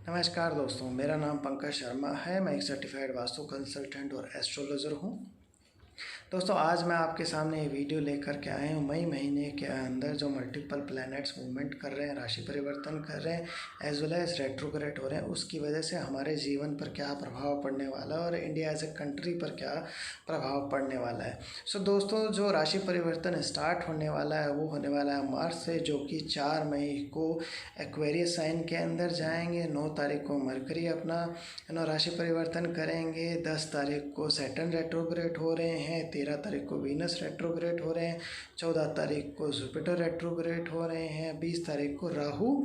नमस्कार दोस्तों, मेरा नाम पंकज शर्मा है। मैं एक सर्टिफाइड वास्तु कंसल्टेंट और एस्ट्रोलॉजर हूँ। दोस्तों, आज मैं आपके सामने ये वीडियो लेकर के आया हूँ। मई महीने के अंदर जो मल्टीपल प्लैनेट्स मूवमेंट कर रहे हैं, राशि परिवर्तन कर रहे हैं, एज वेल एज रेट्रोग्रेड हो रहे हैं, उसकी वजह से हमारे जीवन पर क्या प्रभाव पड़ने वाला है और इंडिया एज ए कंट्री पर क्या प्रभाव पड़ने वाला है। सो दोस्तों, जो राशि परिवर्तन स्टार्ट होने वाला है वो होने वाला है मार्च से, जो कि 4 मई को एक्वेरियस साइन के अंदर जाएंगे। 9 तारीख को मरकरी अपना राशि परिवर्तन करेंगे। 10 तारीख को सैटर्न रेट्रोग्रेड हो रहे हैं। 13 तारीख को वीनस रेट्रोग्रेड हो रहे हैं। 14 तारीख को जुपिटर रेट्रोग्रेड हो रहे हैं। 20 तारीख को राहु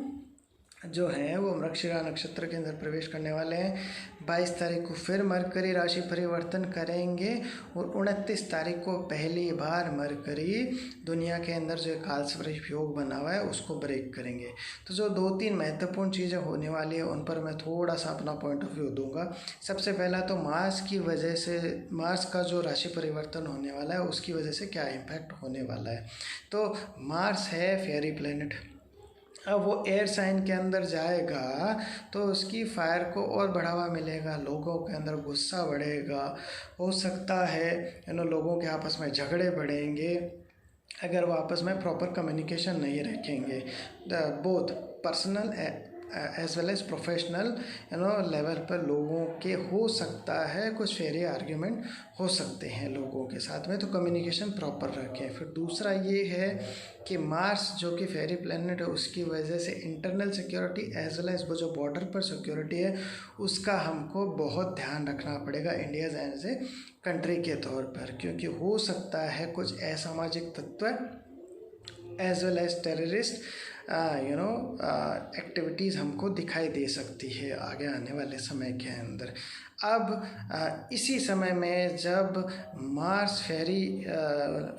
जो है वो मृगशिरा नक्षत्र के अंदर प्रवेश करने वाले हैं। 22 तारीख को फिर मरकरी राशि परिवर्तन करेंगे और 29 तारीख को पहली बार मरकरी दुनिया के अंदर जो कालसर्प योग बना हुआ है उसको ब्रेक करेंगे। तो जो 2-3 महत्वपूर्ण चीज़ें होने वाली है उन पर मैं थोड़ा सा अपना पॉइंट ऑफ व्यू दूंगा। सबसे पहला तो मार्स की वजह से, मार्स का जो राशि परिवर्तन होने वाला है उसकी वजह से क्या इम्पैक्ट होने वाला है। तो मार्स है फेयरी प्लेनेट। अब वो एयर साइन के अंदर जाएगा तो उसकी फायर को और बढ़ावा मिलेगा, लोगों के अंदर गुस्सा बढ़ेगा। हो सकता है लोगों के आपस में झगड़े बढ़ेंगे अगर वो आपस में प्रॉपर कम्युनिकेशन नहीं रखेंगे। Both personal as well as professional level पर लोगों के हो सकता है कुछ फेरी आर्ग्यूमेंट हो सकते हैं लोगों के साथ में, तो कम्युनिकेशन प्रॉपर रखें। फिर दूसरा ये है कि मार्स जो कि फेरी प्लैनेट है उसकी वजह से internal security as well as वो जो बॉर्डर पर सिक्योरिटी है उसका हमको बहुत ध्यान रखना पड़ेगा इंडिया एज ए कंट्री के तौर पर, क्योंकि हो सकता है कुछ असामाजिक तत्व as well as terrorist activities हमको दिखाई दे सकती है आगे आने वाले समय के अंदर। अब इसी समय में जब मार्स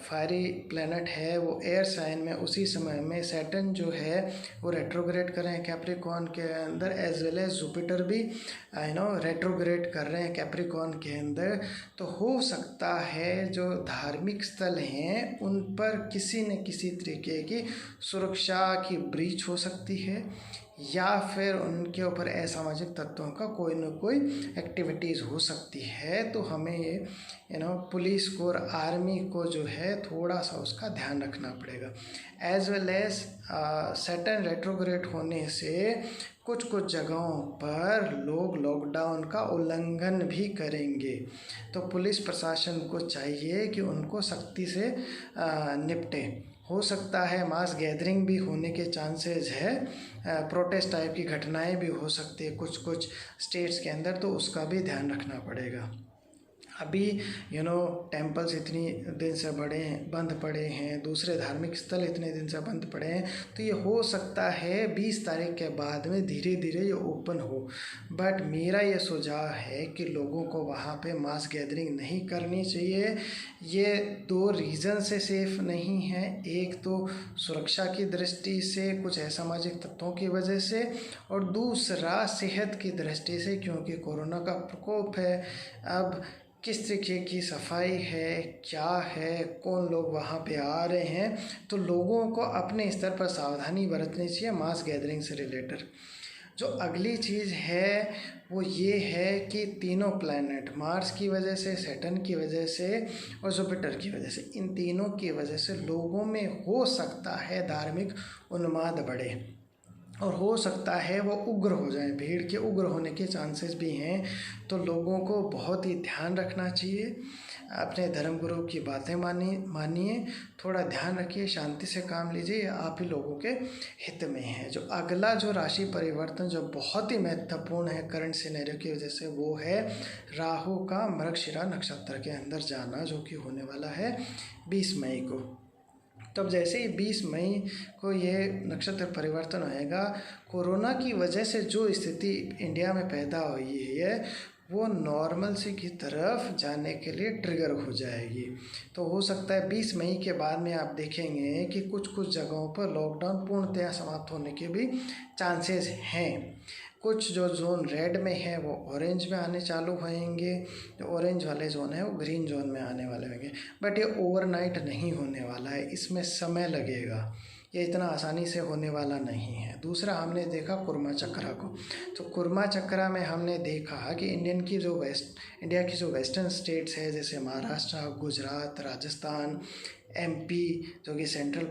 फायरी प्लैनेट है वो एयर साइन में, उसी समय में सैटर्न जो है वो रेट्रोग्रेड कर रहे हैं कैप्रिकॉर्न के अंदर, एज वेल एज जुपिटर भी रेट्रोग्रेड कर रहे हैं कैप्रिकॉर्न के अंदर। तो हो सकता है जो धार्मिक स्थल हैं उन पर किसी न किसी तरीके की सुरक्षा की ब्रीच हो सकती है या फिर उनके ऊपर असामाजिक तत्वों का कोई न कोई एक्टिविटीज़ हो सकती है। तो हमें ये पुलिस को और आर्मी को जो है थोड़ा सा उसका ध्यान रखना पड़ेगा। As well as Saturn retrograde होने से कुछ कुछ जगहों पर लोग लॉकडाउन का उल्लंघन भी करेंगे, तो पुलिस प्रशासन को चाहिए कि उनको सख्ती से निपटे। हो सकता है मास गैदरिंग भी होने के चांसेस है, प्रोटेस्ट टाइप की घटनाएं भी हो सकती है कुछ कुछ स्टेट्स के अंदर, तो उसका भी ध्यान रखना पड़ेगा। अभी टेम्पल्स इतनी दिन से बंद पड़े हैं, दूसरे धार्मिक स्थल इतने दिन से बंद पड़े हैं, तो ये हो सकता है 20 तारीख के बाद में धीरे धीरे ये ओपन हो। बट मेरा ये सुझाव है कि लोगों को वहाँ पे मास गैदरिंग नहीं करनी चाहिए। ये 2 रीज़न से सेफ नहीं है। एक तो सुरक्षा की दृष्टि से कुछ असामाजिक तत्वों की वजह से, और दूसरा सेहत की दृष्टि से, क्योंकि कोरोना का प्रकोप है। अब किस तरीके की सफाई है, क्या है, कौन लोग वहाँ पे आ रहे हैं, तो लोगों को अपने स्तर पर सावधानी बरतनी चाहिए मास गैदरिंग से रिलेटेड। जो अगली चीज़ है वो ये है कि तीनों प्लैनेट मार्स की वजह से, सैटर्न की वजह से और जुपिटर की वजह से, इन तीनों की वजह से लोगों में हो सकता है धार्मिक उन्माद बढ़े और हो सकता है वो उग्र हो जाए, भीड़ के उग्र होने के चांसेस भी हैं। तो लोगों को बहुत ही ध्यान रखना चाहिए, अपने धर्मगुरु की बातें मानिए, थोड़ा ध्यान रखिए, शांति से काम लीजिए, आप ही लोगों के हित में है। जो अगला जो राशि परिवर्तन जो बहुत ही महत्वपूर्ण है करंट सिनेरियो की वजह से, वो है राहु का मृगशिरा नक्षत्र के अंदर जाना, जो कि होने वाला है 20 मई को। तब जैसे ही 20 मई को ये नक्षत्र परिवर्तन होएगा, कोरोना की वजह से जो स्थिति इंडिया में पैदा हुई है वो नॉर्मल सी की तरफ जाने के लिए ट्रिगर हो जाएगी। तो हो सकता है 20 मई के बाद में आप देखेंगे कि कुछ कुछ जगहों पर लॉकडाउन पूर्णतः समाप्त होने के भी चांसेस हैं। कुछ जो जोन रेड में है वो ऑरेंज में आने चालू होएंगे, जो ऑरेंज वाले जोन है वो ग्रीन जोन में आने वाले होंगे। बट ये ओवरनाइट नहीं होने वाला है, इसमें समय लगेगा। ये इतना आसानी से होने वाला नहीं है। दूसरा हमने देखा कुर्मा चक्रा को। तो कुर्मा चक्रा में हमने देखा कि इंडिया की जो वेस्टर्न स्टेट्स है, जैसे महाराष्ट्र, गुजरात, राजस्थान, एमपी जो कि सेंट्रल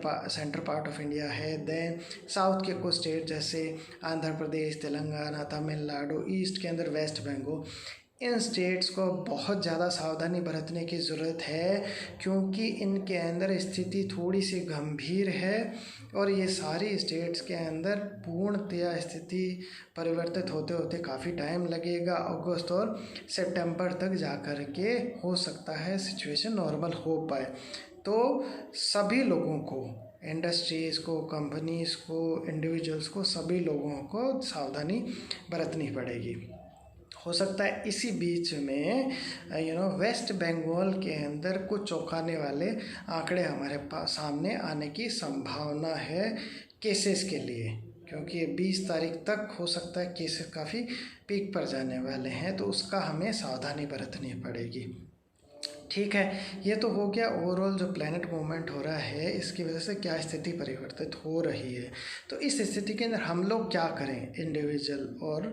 पार्ट ऑफ इंडिया है, देन साउथ के कुछ स्टेट जैसे आंध्र प्रदेश, तेलंगाना, तमिलनाडु, ईस्ट के अंदर वेस्ट बंगाल, इन स्टेट्स को बहुत ज़्यादा सावधानी बरतने की ज़रूरत है, क्योंकि इनके अंदर स्थिति थोड़ी सी गंभीर है और ये सारी स्टेट्स के अंदर पूर्णतया स्थिति परिवर्तित होते होते काफ़ी टाइम लगेगा। अगस्त और सितंबर तक जा कर के हो सकता है सिचुएशन नॉर्मल हो पाए। तो सभी लोगों को, इंडस्ट्रीज़ को, कंपनीज़ को, इंडिविजुअल्स को, सभी लोगों को सावधानी बरतनी पड़ेगी। हो सकता है इसी बीच में वेस्ट बंगाल के अंदर कुछ चौंकाने वाले आंकड़े हमारे पास सामने आने की संभावना है केसेस के लिए, क्योंकि 20 तारीख तक हो सकता है केसेस काफ़ी पीक पर जाने वाले हैं, तो उसका हमें सावधानी बरतनी पड़ेगी। ठीक है, ये तो हो गया ओवरऑल जो प्लैनेट मूवमेंट हो रहा है, इसकी वजह से क्या स्थिति परिवर्तित हो रही है। तो इस स्थिति के अंदर हम लोग क्या करें इंडिविजुअल और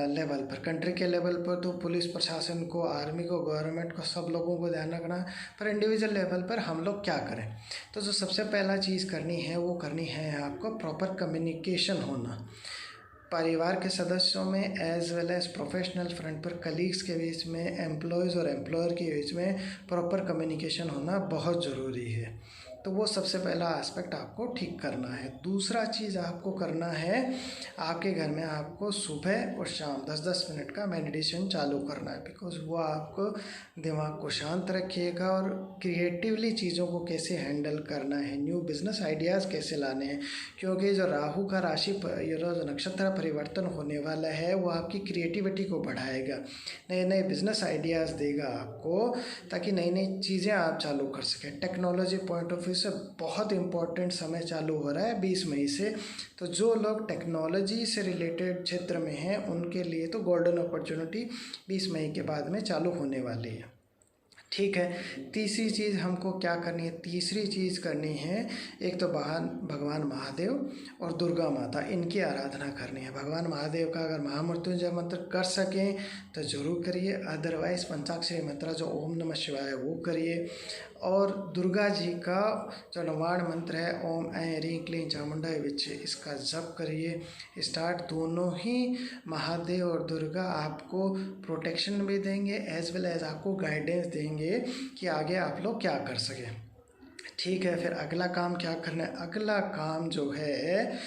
लेवल पर, कंट्री के लेवल पर तो पुलिस प्रशासन को, आर्मी को, गवर्नमेंट को, सब लोगों को ध्यान रखना, पर इंडिविजुअल लेवल पर हम लोग क्या करें। तो जो सबसे पहला चीज़ करनी है वो करनी है आपको प्रॉपर कम्युनिकेशन होना, परिवार के सदस्यों में as well as professional front पर कलीग्स के बीच में, एम्प्लॉयज़ और एम्प्लॉयर के बीच में प्रॉपर कम्युनिकेशन होना बहुत ज़रूरी है। तो वो सबसे पहला एस्पेक्ट आपको ठीक करना है। दूसरा चीज़ आपको करना है, आपके घर में आपको सुबह और शाम 10-10 मिनट का मेडिटेशन चालू करना है, बिकॉज वो आपको दिमाग को शांत रखिएगा और क्रिएटिवली चीज़ों को कैसे हैंडल करना है, न्यू बिजनेस आइडियाज़ कैसे लाने हैं, क्योंकि जो राहु का राशि जो नक्षत्र परिवर्तन होने वाला है वो आपकी क्रिएटिविटी को बढ़ाएगा, नए नए बिजनेस आइडियाज़ देगा आपको, ताकि नई नई चीज़ें आप चालू कर सकें। टेक्नोलॉजी पॉइंट ऑफ व्यू से बहुत इम्पोर्टेंट समय चालू हो रहा है 20 मई से, तो जो लोग टेक्नोलॉजी से रिलेटेड क्षेत्र में हैं उनके लिए तो गोल्डन अपॉर्चुनिटी 20 मई के बाद में चालू होने वाली है। ठीक है, तीसरी चीज़ हमको क्या करनी है, तीसरी चीज़ करनी है, एक तो भगवान महादेव और दुर्गा माता, इनकी आराधना करनी है। भगवान महादेव का अगर महामृत्युंजय मंत्र कर सकें तो ज़रूर करिए, अदरवाइज़ पंचाक्षरी मंत्र जो ओम नमः शिवाय वो करिए, और दुर्गा जी का जो नवाण मंत्र है ओम ऐं ह्रीं क्लीं चामुंडाय विच्चे, इसका जप करिए। स्टार्ट दोनों ही महादेव और दुर्गा आपको प्रोटेक्शन भी देंगे एज वेल एज आपको गाइडेंस देंगे कि आगे आप लोग क्या कर सकें। ठीक है, फिर अगला काम क्या करना है, अगला काम जो है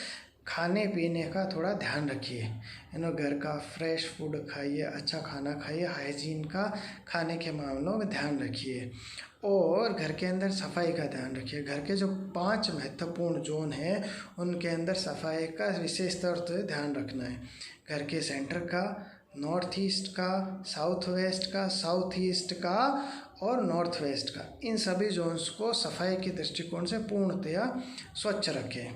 खाने पीने का थोड़ा ध्यान रखिए। घर का फ्रेश फूड खाइए, अच्छा खाना खाइए, हाइजीन का खाने के मामलों में ध्यान रखिए, और घर के अंदर सफाई का ध्यान रखिए। घर के जो 5 महत्वपूर्ण जोन हैं उनके अंदर सफाई का विशेष तौर से ध्यान रखना है। घर के सेंटर का, नॉर्थ ईस्ट का, साउथ वेस्ट का, साउथ ईस्ट का और नॉर्थ वेस्ट का, इन सभी जोन्स को सफाई के दृष्टिकोण से पूर्णतया स्वच्छ रखें।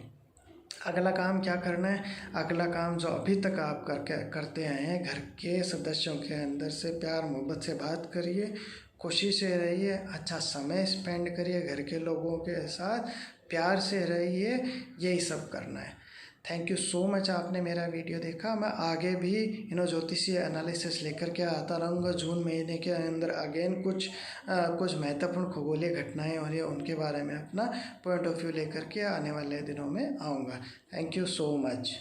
अगला काम क्या करना है, अगला काम जो अभी तक आप करते आए हैं, घर के सदस्यों के अंदर से प्यार मोहब्बत से बात करिए, खुशी से रहिए, अच्छा समय स्पेंड करिए, घर के लोगों के साथ प्यार से रहिए, यही सब करना है। थैंक यू सो मच, आपने मेरा वीडियो देखा। मैं आगे भी ज्योतिषीय एनालिसिस लेकर के आता रहूँगा। जून महीने के अंदर अगेन कुछ महत्वपूर्ण खगोलीय घटनाएं हो रही है, उनके बारे में अपना पॉइंट ऑफ व्यू लेकर के आने वाले दिनों में आऊँगा। Thank you so much.